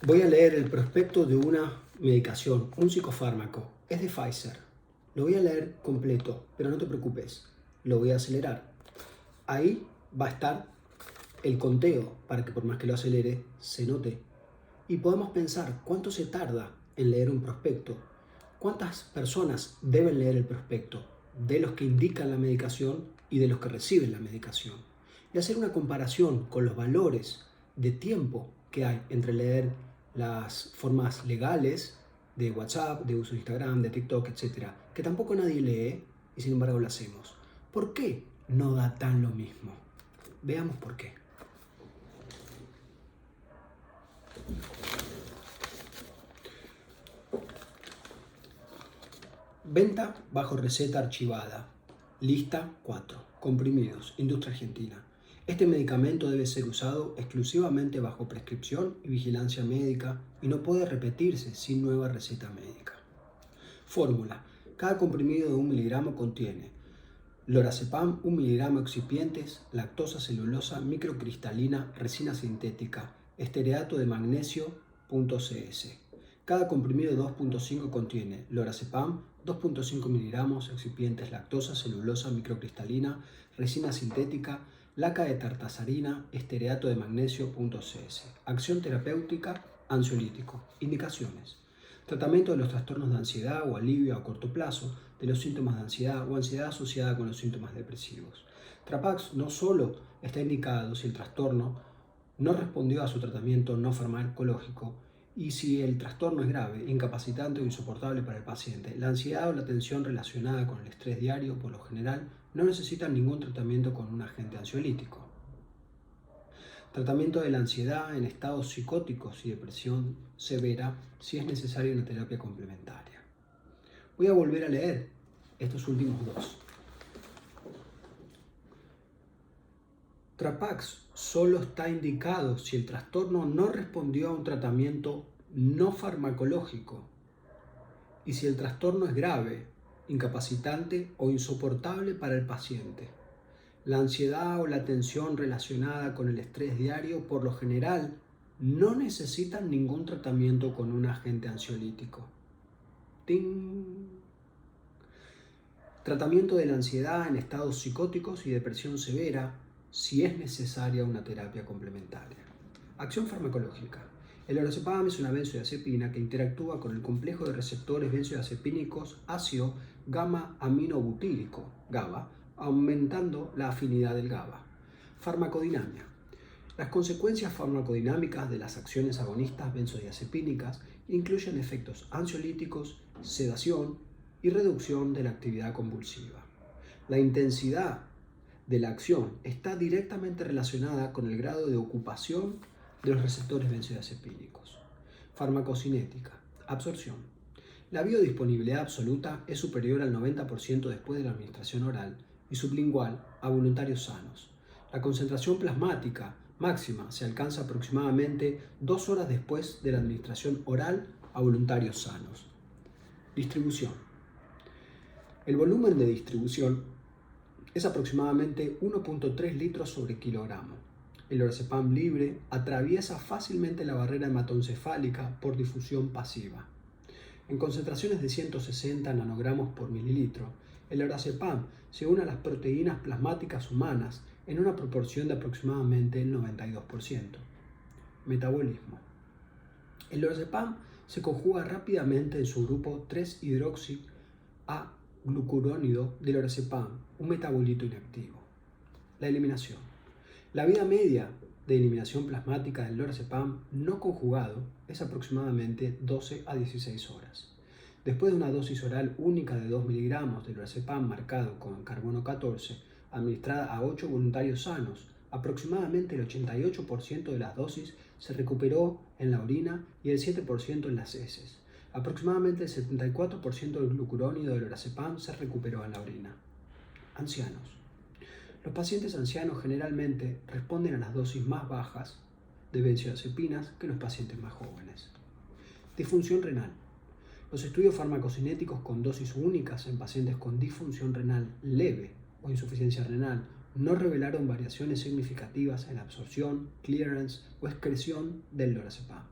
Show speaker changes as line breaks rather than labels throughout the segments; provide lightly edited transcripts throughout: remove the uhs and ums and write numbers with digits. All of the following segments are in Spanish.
Voy a leer el prospecto de una medicación, un psicofármaco. Es de Pfizer. Lo voy a leer completo, pero no te preocupes. Lo voy a acelerar. Ahí va a estar el conteo para que por más que lo acelere, se note. Y podemos pensar cuánto se tarda en leer un prospecto. ¿Cuántas personas deben leer el prospecto? De los que indican la medicación y de los que reciben la medicación. Y hacer una comparación con los valores de tiempo que hay entre leer las formas legales de WhatsApp, de uso de Instagram, de TikTok, etc. Que tampoco nadie lee y sin embargo lo hacemos. ¿Por qué no da tan lo mismo? Veamos por qué. Venta bajo receta archivada. Lista 4. Comprimidos. Industria argentina. Este medicamento debe ser usado exclusivamente bajo prescripción y vigilancia médica y no puede repetirse sin nueva receta médica. Fórmula. Cada comprimido de 1 miligramo contiene lorazepam 1 miligramo excipientes, lactosa celulosa microcristalina, resina sintética, estearato de magnesio, .cs. Cada comprimido 2.5 contiene lorazepam 2.5 miligramos, excipientes, lactosa, celulosa microcristalina, resina sintética, laca de tartazarina, estearato de magnesio, .cs. Acción terapéutica, ansiolítico. Indicaciones. Tratamiento de los trastornos de ansiedad o alivio a corto plazo de los síntomas de ansiedad o ansiedad asociada con los síntomas depresivos. Trapax no solo está indicado si el trastorno no respondió a su tratamiento no farmacológico y si el trastorno es grave, incapacitante o insoportable para el paciente. La ansiedad o la tensión relacionada con el estrés diario, por lo general, no necesitan ningún tratamiento con un agente ansiolítico. Tratamiento de la ansiedad en estados psicóticos y depresión severa si es necesaria una terapia complementaria. Voy a volver a leer estos últimos dos. Trapax solo está indicado si el trastorno no respondió a un tratamiento no farmacológico y si el trastorno es grave, incapacitante o insoportable para el paciente. La ansiedad o la tensión relacionada con el estrés diario, por lo general, no necesitan ningún tratamiento con un agente ansiolítico. ¡Ting! Tratamiento de la ansiedad en estados psicóticos y depresión severa, si es necesaria una terapia complementaria. Acción farmacológica. El lorazepam es una benzodiazepina que interactúa con el complejo de receptores benzodiazepínicos ácido gamma-aminobutírico, GABA, aumentando la afinidad del GABA. Farmacodinámica. Las consecuencias farmacodinámicas de las acciones agonistas benzodiazepínicas incluyen efectos ansiolíticos, sedación y reducción de la actividad convulsiva. La intensidad de la acción está directamente relacionada con el grado de ocupación de los receptores benzodiazepínicos. Farmacocinética. Absorción. La biodisponibilidad absoluta es superior al 90% después de la administración oral y sublingual a voluntarios sanos. La concentración plasmática máxima se alcanza aproximadamente 2 horas después de la administración oral a voluntarios sanos. Distribución. El volumen de distribución es aproximadamente 1.3 litros sobre kilogramo. El lorazepam libre atraviesa fácilmente la barrera hematoencefálica por difusión pasiva. En concentraciones de 160 nanogramos por mililitro, el lorazepam se une a las proteínas plasmáticas humanas en una proporción de aproximadamente el 92%. Metabolismo. El lorazepam se conjuga rápidamente en su grupo 3-hidroxi-A-glucurónido de lorazepam, un metabolito inactivo. La eliminación. La vida media de eliminación plasmática del lorazepam no conjugado es aproximadamente 12 a 16 horas. Después de una dosis oral única de 2 miligramos de lorazepam marcado con carbono 14, administrada a 8 voluntarios sanos, aproximadamente el 88% de las dosis se recuperó en la orina y el 7% en las heces. Aproximadamente el 74% del glucurónido de lorazepam se recuperó en la orina. Ancianos. Los pacientes ancianos generalmente responden a las dosis más bajas de benzodiazepinas que los pacientes más jóvenes. Disfunción renal. Los estudios farmacocinéticos con dosis únicas en pacientes con disfunción renal leve o insuficiencia renal no revelaron variaciones significativas en la absorción, clearance o excreción del lorazepam.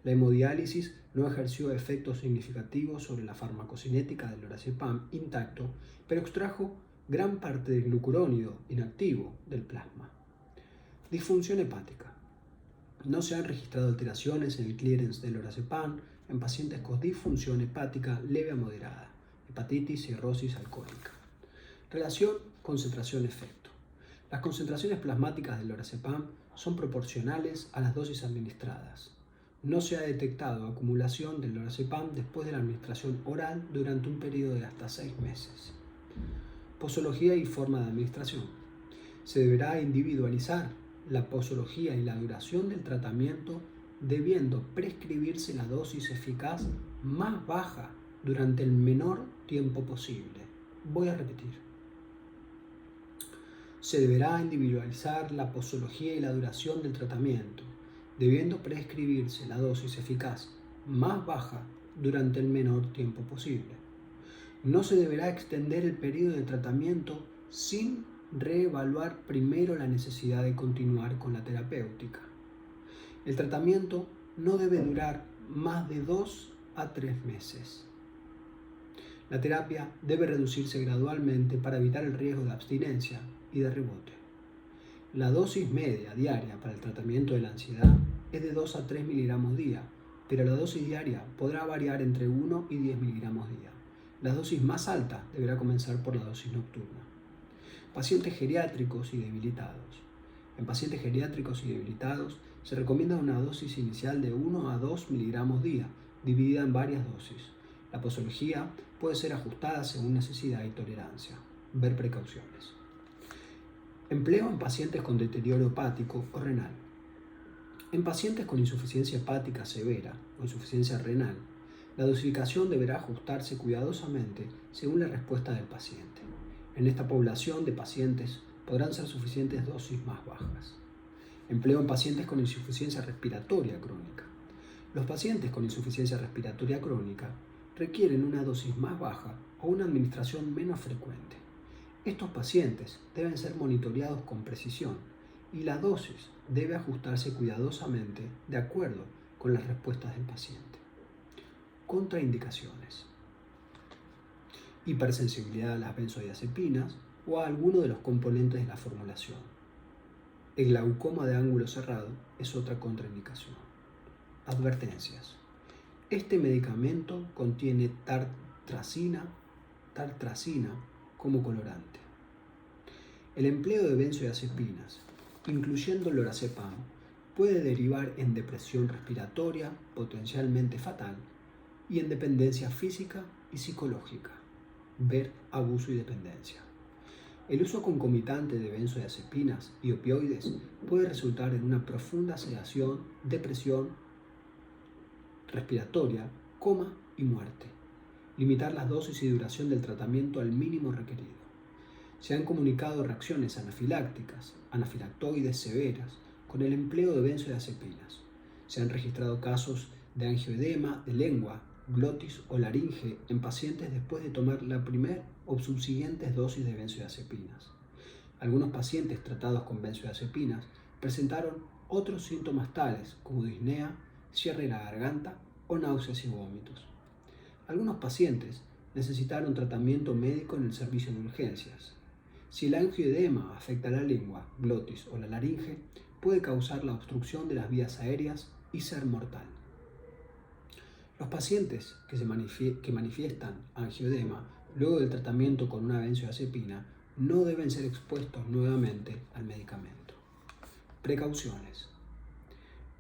La hemodiálisis no ejerció efectos significativos sobre la farmacocinética del lorazepam intacto, pero extrajo gran parte del glucurónido inactivo del plasma. Disfunción hepática. No se han registrado alteraciones en el clearance del lorazepam en pacientes con disfunción hepática leve a moderada, hepatitis, cirrosis alcohólica. Relación concentración-efecto. Las concentraciones plasmáticas del lorazepam son proporcionales a las dosis administradas. No se ha detectado acumulación del lorazepam después de la administración oral durante un periodo de hasta 6 meses. Posología y forma de administración. Se deberá individualizar la posología y la duración del tratamiento, debiendo prescribirse la dosis eficaz más baja durante el menor tiempo posible. Voy a repetir. Se deberá individualizar la posología y la duración del tratamiento, debiendo prescribirse la dosis eficaz más baja durante el menor tiempo posible. No se deberá extender el periodo de tratamiento sin reevaluar primero la necesidad de continuar con la terapéutica. El tratamiento no debe durar más de 2 a 3 meses. La terapia debe reducirse gradualmente para evitar el riesgo de abstinencia y de rebote. La dosis media diaria para el tratamiento de la ansiedad es de 2 a 3 miligramos día, pero la dosis diaria podrá variar entre 1 y 10 miligramos día. La dosis más alta deberá comenzar por la dosis nocturna. Pacientes geriátricos y debilitados. En pacientes geriátricos y debilitados se recomienda una dosis inicial de 1 a 2 miligramos día, dividida en varias dosis. La posología puede ser ajustada según necesidad y tolerancia. Ver precauciones. Empleo en pacientes con deterioro hepático o renal. En pacientes con insuficiencia hepática severa o insuficiencia renal, la dosificación deberá ajustarse cuidadosamente según la respuesta del paciente. En esta población de pacientes podrán ser suficientes dosis más bajas. Empleo en pacientes con insuficiencia respiratoria crónica. Los pacientes con insuficiencia respiratoria crónica requieren una dosis más baja o una administración menos frecuente. Estos pacientes deben ser monitoreados con precisión y la dosis debe ajustarse cuidadosamente de acuerdo con las respuestas del paciente. Contraindicaciones. Hipersensibilidad a las benzodiazepinas o a alguno de los componentes de la formulación. El glaucoma de ángulo cerrado es otra contraindicación. Advertencias. Este medicamento contiene tartrazina como colorante. El empleo de benzodiazepinas, incluyendo lorazepam, puede derivar en depresión respiratoria potencialmente fatal y en dependencia física y psicológica. Ver abuso y dependencia. El uso concomitante de benzodiazepinas y opioides puede resultar en una profunda sedación, depresión respiratoria, coma y muerte. Limitar las dosis y duración del tratamiento al mínimo requerido. Se han comunicado reacciones anafilácticas, anafilactoides severas, con el empleo de benzodiazepinas. Se han registrado casos de angioedema de lengua, glotis o laringe en pacientes después de tomar la primera o subsiguientes dosis de benzodiazepinas. Algunos pacientes tratados con benzodiazepinas presentaron otros síntomas tales como disnea, cierre de la garganta o náuseas y vómitos. Algunos pacientes necesitaron tratamiento médico en el servicio de urgencias. Si el angioedema afecta la lengua, glotis o la laringe, puede causar la obstrucción de las vías aéreas y ser mortal. Los pacientes que manifiestan angioedema luego del tratamiento con una benzodiazepina no deben ser expuestos nuevamente al medicamento. Precauciones.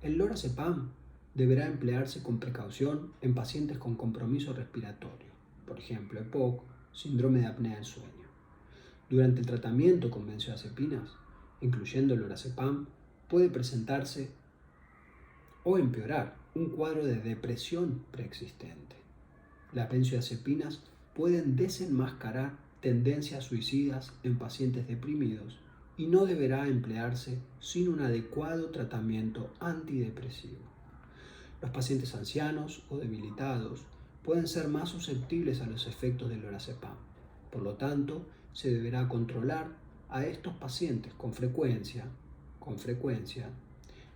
El lorazepam deberá emplearse con precaución en pacientes con compromiso respiratorio, por ejemplo, EPOC, síndrome de apnea del sueño. Durante el tratamiento con benzodiazepinas, incluyendo el lorazepam, puede presentarse o empeorar un cuadro de depresión preexistente. Las benzodiazepinas pueden desenmascarar tendencias suicidas en pacientes deprimidos y no deberá emplearse sin un adecuado tratamiento antidepresivo. Los pacientes ancianos o debilitados pueden ser más susceptibles a los efectos del lorazepam. Por lo tanto, se deberá controlar a estos pacientes con frecuencia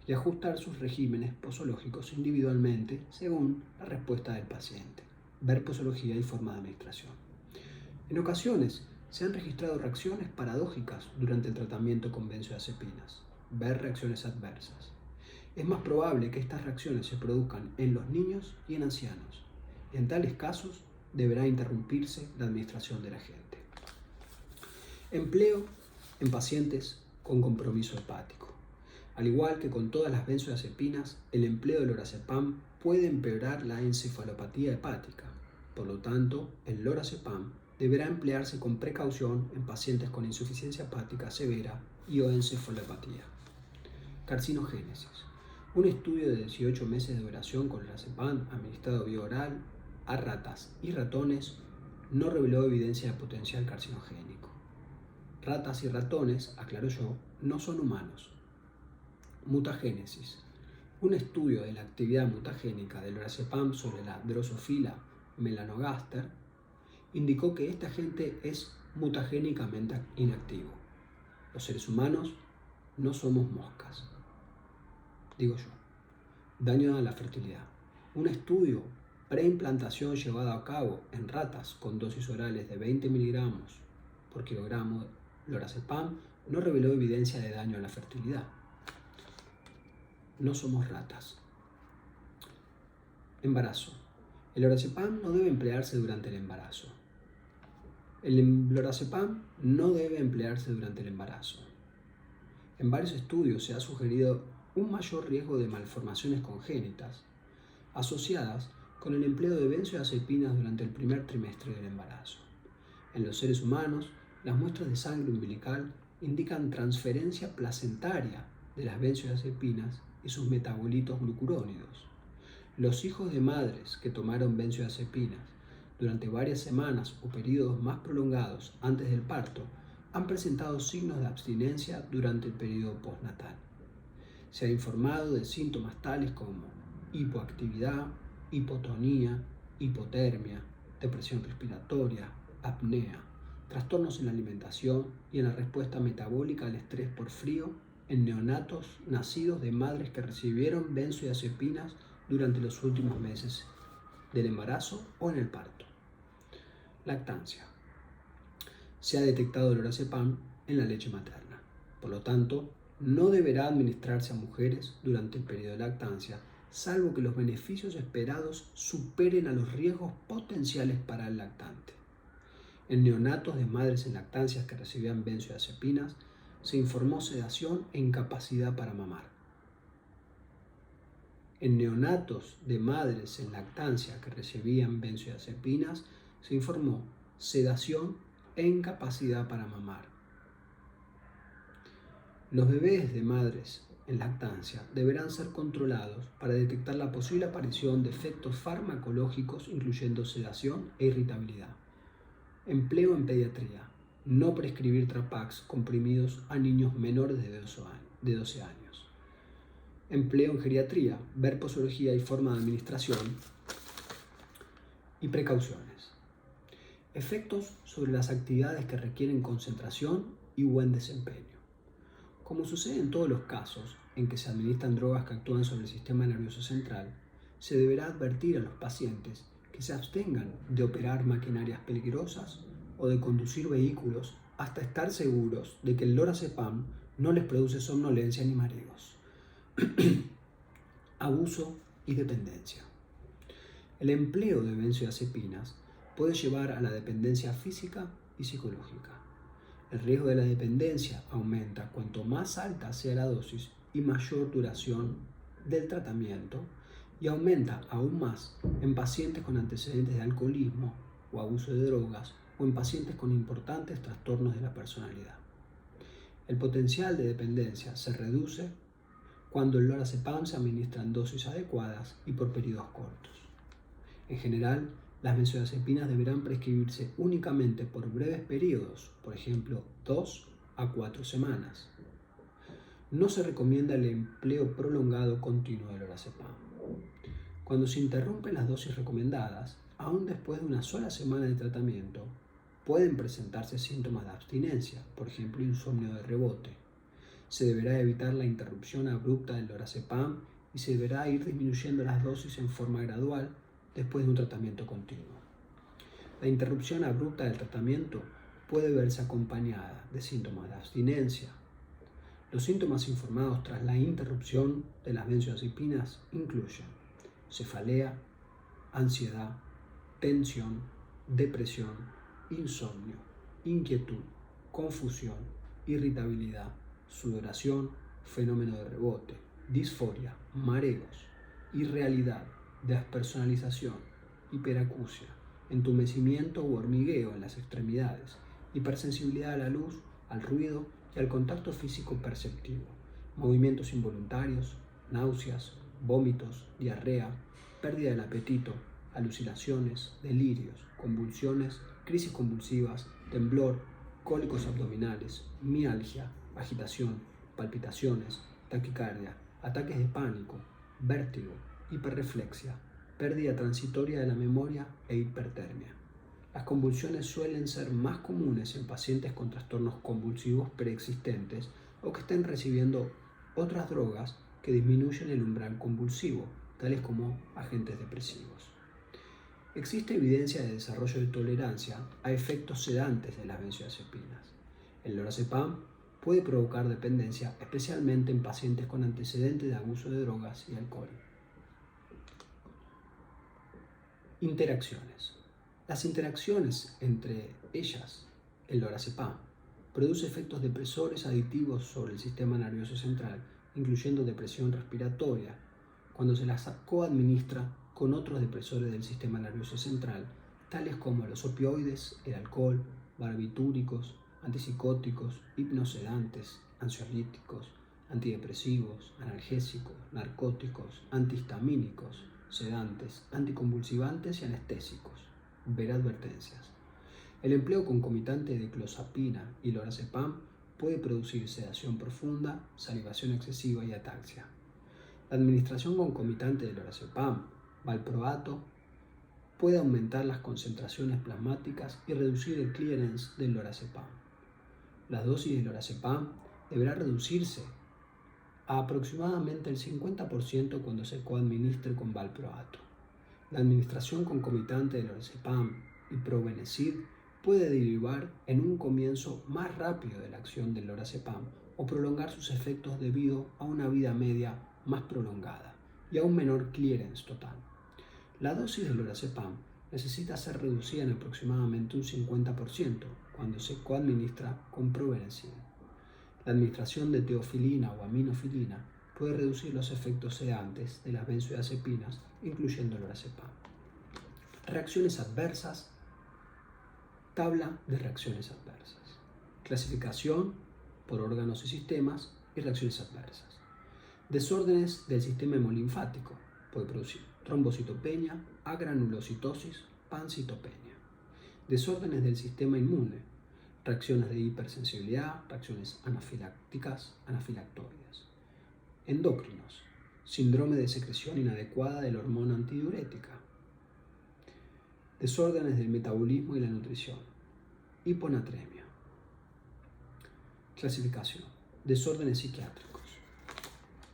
y ajustar sus regímenes posológicos individualmente según la respuesta del paciente. Ver posología y forma de administración. En ocasiones se han registrado reacciones paradójicas durante el tratamiento con benzodiazepinas. Ver reacciones adversas. Es más probable que estas reacciones se produzcan en los niños y en ancianos. En tales casos, deberá interrumpirse la administración del agente. Empleo en pacientes con compromiso hepático. Al igual que con todas las benzodiazepinas, el empleo del lorazepam puede empeorar la encefalopatía hepática. Por lo tanto, el lorazepam deberá emplearse con precaución en pacientes con insuficiencia hepática severa y o encefalopatía. Carcinogénesis. Un estudio de 18 meses de duración con lorazepam administrado vía oral a ratas y ratones no reveló evidencia de potencial carcinogénico. Ratas y ratones, aclaro yo, no son humanos. Mutagénesis. Un estudio de la actividad mutagénica del lorazepam sobre la Drosophila melanogaster indicó que este agente es mutagénicamente inactivo. Los seres humanos no somos moscas. Digo yo. Daño a la fertilidad. Un estudio preimplantación llevado a cabo en ratas con dosis orales de 20 miligramos por kilogramo de lorazepam no reveló evidencia de daño a la fertilidad. No somos ratas. Embarazo. El lorazepam no debe emplearse durante el embarazo. El lorazepam no debe emplearse durante el embarazo. En varios estudios se ha sugerido un mayor riesgo de malformaciones congénitas asociadas con el empleo de benzodiazepinas durante el primer trimestre del embarazo. En los seres humanos, las muestras de sangre umbilical indican transferencia placentaria de las benzodiazepinas y sus metabolitos glucurónidos. Los hijos de madres que tomaron benzodiazepinas durante varias semanas o periodos más prolongados antes del parto han presentado signos de abstinencia durante el periodo postnatal. Se ha informado de síntomas tales como hipoactividad, hipotonía, hipotermia, depresión respiratoria, apnea, trastornos en la alimentación y en la respuesta metabólica al estrés por frío en neonatos nacidos de madres que recibieron benzodiazepinas durante los últimos meses del embarazo o en el parto. Lactancia. Se ha detectado el lorazepam en la leche materna. Por lo tanto, no deberá administrarse a mujeres durante el periodo de lactancia, salvo que los beneficios esperados superen a los riesgos potenciales para el lactante. En neonatos de madres en lactancias que recibían benzodiazepinas, se informó sedación e incapacidad para mamar. En neonatos de madres en lactancia que recibían benzodiazepinas, se informó sedación e incapacidad para mamar. Los bebés de madres en lactancia deberán ser controlados para detectar la posible aparición de efectos farmacológicos, incluyendo sedación e irritabilidad. Empleo en pediatría. No prescribir Trapax comprimidos a niños menores de 12 años. Empleo en geriatría. Ver posología y forma de administración. Y precauciones. Efectos sobre las actividades que requieren concentración y buen desempeño. Como sucede en todos los casos en que se administran drogas que actúan sobre el sistema nervioso central, se deberá advertir a los pacientes que se abstengan de operar maquinarias peligrosas o de conducir vehículos hasta estar seguros de que el lorazepam no les produce somnolencia ni mareos. Abuso y dependencia. El empleo de benzodiazepinas puede llevar a la dependencia física y psicológica. El riesgo de la dependencia aumenta cuanto más alta sea la dosis y mayor duración del tratamiento, y aumenta aún más en pacientes con antecedentes de alcoholismo o abuso de drogas o en pacientes con importantes trastornos de la personalidad. El potencial de dependencia se reduce cuando el lorazepam se administra en dosis adecuadas y por periodos cortos. En general, las benzodiazepinas deberán prescribirse únicamente por breves periodos, por ejemplo, 2 a 4 semanas. No se recomienda el empleo prolongado continuo del lorazepam. Cuando se interrumpen las dosis recomendadas, aún después de una sola semana de tratamiento, pueden presentarse síntomas de abstinencia, por ejemplo, insomnio de rebote. Se deberá evitar la interrupción abrupta del lorazepam y se deberá ir disminuyendo las dosis en forma gradual después de un tratamiento continuo. La interrupción abrupta del tratamiento puede verse acompañada de síntomas de abstinencia. Los síntomas informados tras la interrupción de las benzodiazepinas incluyen cefalea, ansiedad, tensión, depresión, insomnio, inquietud, confusión, irritabilidad, sudoración, fenómeno de rebote, disforia, mareos, irrealidad, despersonalización, hiperacusia, entumecimiento u hormigueo en las extremidades, hipersensibilidad a la luz, al ruido y al contacto físico perceptivo, movimientos involuntarios, náuseas, vómitos, diarrea, pérdida del apetito, alucinaciones, delirios, convulsiones, crisis convulsivas, temblor, cólicos abdominales, mialgia, agitación, palpitaciones, taquicardia, ataques de pánico, vértigo, hiperreflexia, pérdida transitoria de la memoria e hipertermia. Las convulsiones suelen ser más comunes en pacientes con trastornos convulsivos preexistentes o que estén recibiendo otras drogas que disminuyen el umbral convulsivo, tales como agentes depresivos. Existe evidencia de desarrollo de tolerancia a efectos sedantes de las benzodiazepinas. El lorazepam puede provocar dependencia, especialmente en pacientes con antecedentes de abuso de drogas y alcohol. Interacciones. Las interacciones entre ellas, el lorazepam, produce efectos depresores aditivos sobre el sistema nervioso central, incluyendo depresión respiratoria, cuando se las coadministra con otros depresores del sistema nervioso central, tales como los opioides, el alcohol, barbitúricos, antipsicóticos, hipnosedantes, ansiolíticos, antidepresivos, analgésicos, narcóticos, antihistamínicos, sedantes, anticonvulsivantes y anestésicos. Ver advertencias. El empleo concomitante de clozapina y lorazepam puede producir sedación profunda, salivación excesiva y ataxia. La administración concomitante de lorazepam, valproato, puede aumentar las concentraciones plasmáticas y reducir el clearance del lorazepam. La dosis de lorazepam deberá reducirse a aproximadamente el 50% cuando se coadministre con valproato. La administración concomitante de lorazepam y probenecid puede derivar en un comienzo más rápido de la acción del lorazepam o prolongar sus efectos debido a una vida media más prolongada y a un menor clearance total. La dosis de lorazepam necesita ser reducida en aproximadamente un 50% cuando se coadministra con probenecid. La administración de teofilina o aminofilina puede reducir los efectos sedantes de las benzodiazepinas, incluyendo lorazepam. Reacciones adversas. Tabla de reacciones adversas. Clasificación por órganos y sistemas y reacciones adversas. Desórdenes del sistema hemolinfático. Puede producir trombocitopenia, agranulocitosis, pancitopenia. Desórdenes del sistema inmune. Reacciones de hipersensibilidad, reacciones anafilácticas, anafilactorias. Endocrinos. Síndrome de secreción inadecuada de la hormona antidiurética. Desórdenes del metabolismo y la nutrición. Hiponatremia. Clasificación. Desórdenes psiquiátricos.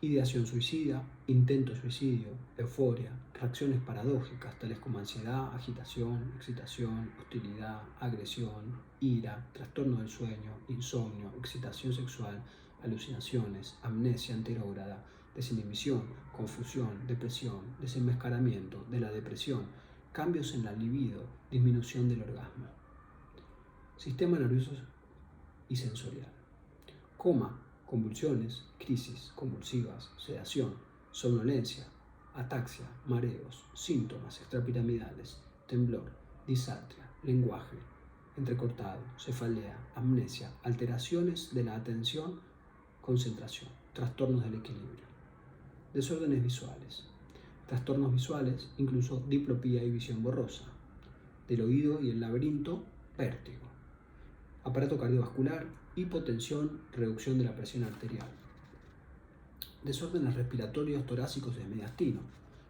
Ideación suicida, intento de suicidio, euforia, reacciones paradójicas tales como ansiedad, agitación, excitación, hostilidad, agresión, ira, trastorno del sueño, insomnio, excitación sexual, alucinaciones, amnesia anterógrada, desinhibición, confusión, depresión, desenmascaramiento de la depresión, cambios en la libido, disminución del orgasmo. Sistema nervioso y sensorial. Coma, convulsiones, crisis convulsivas, sedación, somnolencia, ataxia, mareos, síntomas extrapiramidales, temblor, disartria, lenguaje entrecortado, cefalea, amnesia, alteraciones de la atención, concentración, trastornos del equilibrio. Desórdenes visuales. Trastornos visuales, incluso diplopía y visión borrosa. Del oído y el laberinto, vértigo. Aparato cardiovascular, hipotensión, reducción de la presión arterial. Desórdenes respiratorios torácicos y de mediastino.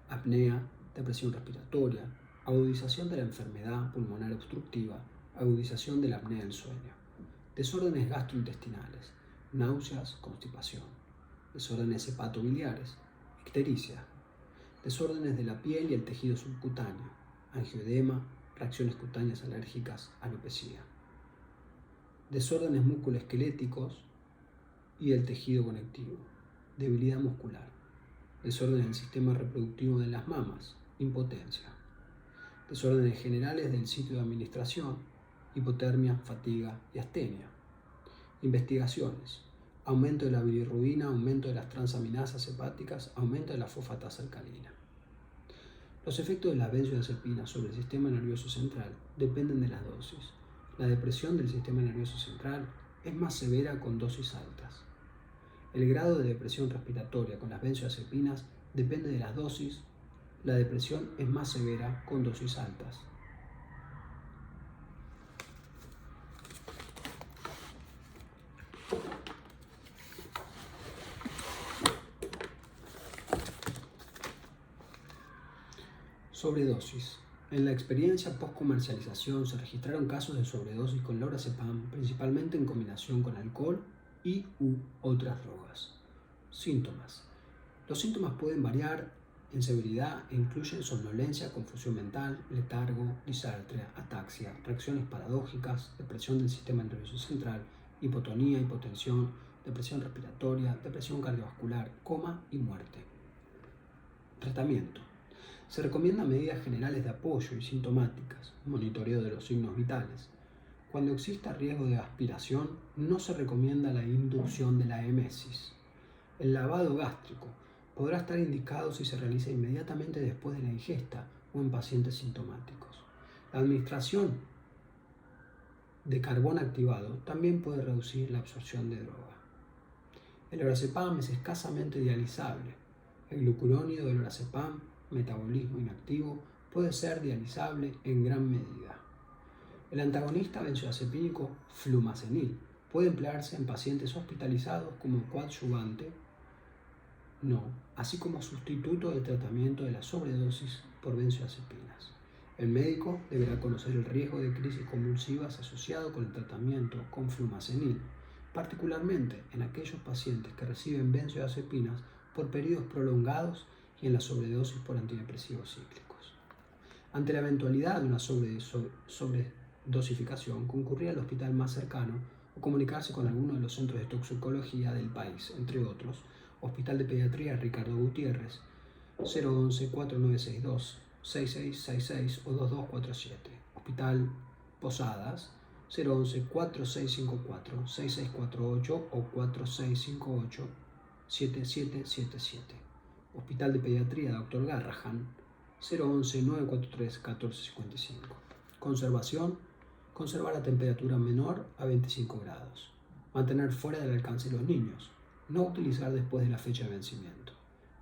Apnea, depresión respiratoria, agudización de la enfermedad pulmonar obstructiva, agudización de la apnea del sueño. Desórdenes gastrointestinales. náuseas, constipación, desórdenes hepatobiliares, ictericia, desórdenes de la piel y el tejido subcutáneo, angioedema, reacciones cutáneas alérgicas, alopecia, desórdenes musculoesqueléticos y del tejido conectivo, debilidad muscular, desórdenes del sistema reproductivo de las mamas, impotencia, desórdenes generales del sitio de administración, hipotermia, fatiga y astenia. Investigaciones: aumento de la bilirrubina, aumento de las transaminasas hepáticas, aumento de la fosfatasa alcalina. Los efectos de las benzodiazepinas sobre el sistema nervioso central dependen de las dosis. La depresión del sistema nervioso central es más severa con dosis altas. El grado de depresión respiratoria con las benzodiazepinas depende de las dosis. La depresión es más severa con dosis altas. Sobredosis. En la experiencia post-comercialización se registraron casos de sobredosis con lorazepam, principalmente en combinación con alcohol y/u otras drogas. Síntomas. Los síntomas pueden variar en severidad e incluyen somnolencia, confusión mental, letargo, disartria, ataxia, reacciones paradójicas, depresión del sistema nervioso central, hipotonía, hipotensión, depresión respiratoria, depresión cardiovascular, coma y muerte. Tratamiento. Se recomiendan medidas generales de apoyo y sintomáticas, monitoreo de los signos vitales. Cuando exista riesgo de aspiración, no se recomienda la inducción de la emesis. El lavado gástrico podrá estar indicado si se realiza inmediatamente después de la ingesta o en pacientes sintomáticos. La administración de carbón activado también puede reducir la absorción de droga. El lorazepam es escasamente dializable. El glucurónido del lorazepam, metabolismo inactivo, puede ser dializable en gran medida. El antagonista benzodiazepínico flumazenil puede emplearse en pacientes hospitalizados como coadyuvante, así como sustituto del tratamiento de la sobredosis por benzodiazepinas. El médico deberá conocer el riesgo de crisis convulsivas asociado con el tratamiento con flumazenil, particularmente en aquellos pacientes que reciben benzodiazepinas por periodos prolongados y en la sobredosis por antidepresivos cíclicos. Ante la eventualidad de una sobredosificación, concurrir al hospital más cercano o comunicarse con alguno de los centros de toxicología del país, entre otros, Hospital de Pediatría Ricardo Gutiérrez, 011-4962-6666 o 2247. Hospital Posadas, 011-4654-6648 o 4658-7777. Hospital de Pediatría Dr. Garrahan, 011-943-1455. Conservación: conservar la temperatura menor a 25 grados. Mantener fuera del alcance de los niños. No utilizar después de la fecha de vencimiento.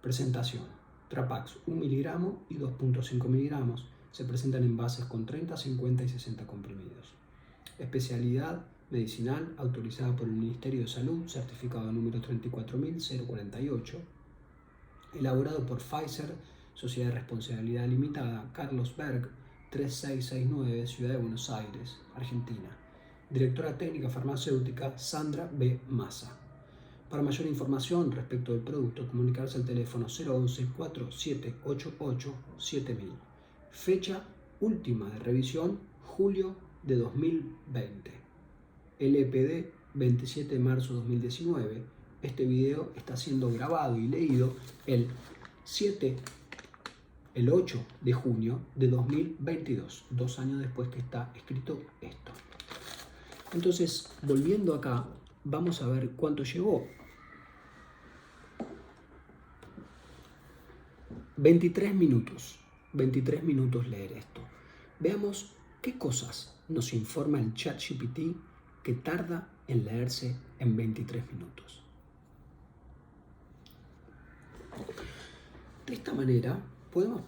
Presentación: Trapax 1 mg y 2.5 mg se presentan en envases con 30, 50 y 60 comprimidos. Especialidad medicinal autorizada por el Ministerio de Salud, certificado número 34048. Elaborado por Pfizer, Sociedad de Responsabilidad Limitada, Carlos Berg, 3669, Ciudad de Buenos Aires, Argentina. Directora técnica farmacéutica, Sandra B. Massa. Para mayor información respecto del producto, comunicarse al teléfono 011-4788-7000. Fecha última de revisión, julio de 2020. LPD, 27 de marzo de 2019. Este video está siendo grabado y leído el 8 de junio de 2022, 2 años después que está escrito esto. Entonces, volviendo acá, vamos a ver cuánto llevó. 23 minutos leer esto. Veamos qué cosas nos informa el ChatGPT que tarda en leerse en 23 minutos. De esta manera podemos